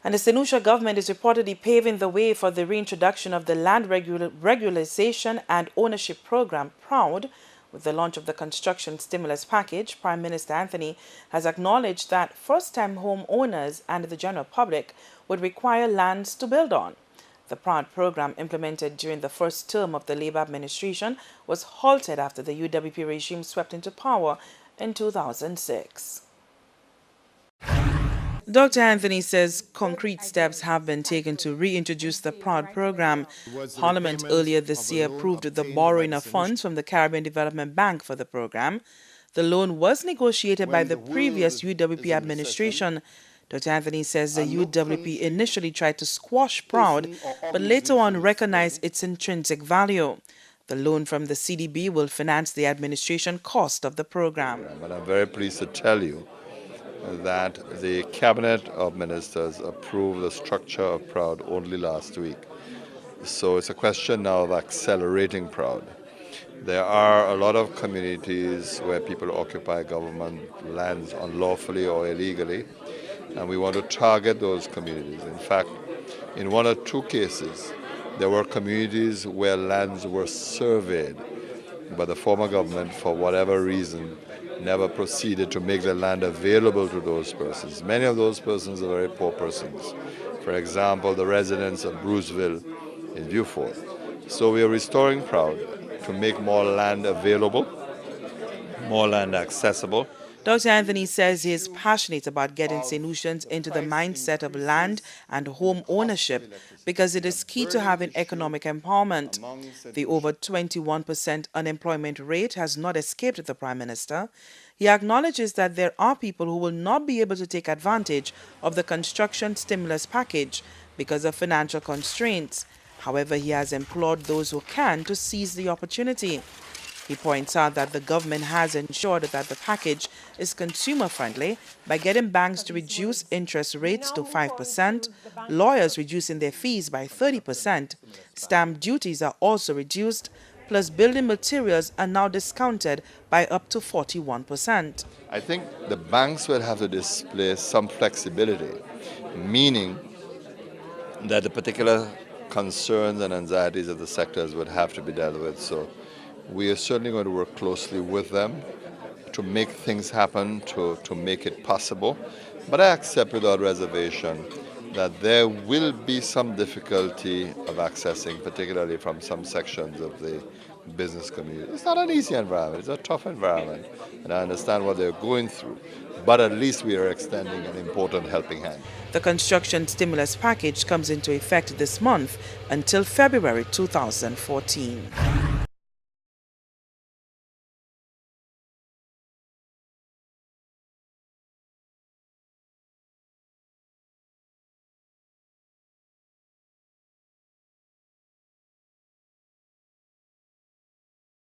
And the St. Lucia government is reportedly paving the way for the reintroduction of the Land Regularization and Ownership Program, PROUD. With the launch of the construction stimulus package, Prime Minister Anthony has acknowledged that first-time home owners and the general public would require lands to build on. The PROUD program, implemented during the first term of the Labour administration, was halted after the UWP regime swept into power in 2006. Dr. Anthony says concrete steps have been taken to reintroduce the PROUD program. Parliament earlier this year approved the borrowing of funds from the Caribbean Development Bank for the program. The loan was negotiated by the previous UWP administration. Dr. Anthony says the UWP initially tried to squash PROUD, but later on recognized its intrinsic value. The loan from the CDB will finance the administration cost of the program. But I'm very pleased to tell you that the Cabinet of Ministers approved the structure of PROUD only last week. So it's a question now of accelerating PROUD. There are a lot of communities where people occupy government lands unlawfully or illegally, and we want to target those communities. In fact, in one or two cases, there were communities where lands were surveyed, but the former government, for whatever reason, never proceeded to make the land available to those persons. Many of those persons are very poor persons. For example, the residents of Bruceville in Beaufort. So we are restoring PROUD to make more land available, more land accessible. Dr. Anthony says he is passionate about getting St. Lucians into the mindset of land and home ownership because it is key to having economic empowerment. The over 21% unemployment rate has not escaped the Prime Minister. He acknowledges that there are people who will not be able to take advantage of the construction stimulus package because of financial constraints. However, he has implored those who can to seize the opportunity. He points out that the government has ensured that the package is consumer-friendly by getting banks to reduce interest rates to 5%, lawyers reducing their fees by 30%, stamp duties are also reduced, plus building materials are now discounted by up to 41%. I think the banks will have to display some flexibility, meaning that the particular concerns and anxieties of the sectors would have to be dealt with. So we are certainly going to work closely with them to make things happen, to make it possible. But I accept without reservation that there will be some difficulty of accessing, particularly from some sections of the business community. It's not an easy environment, it's a tough environment, and I understand what they're going through. But at least we are extending an important helping hand. The construction stimulus package comes into effect this month until February 2014.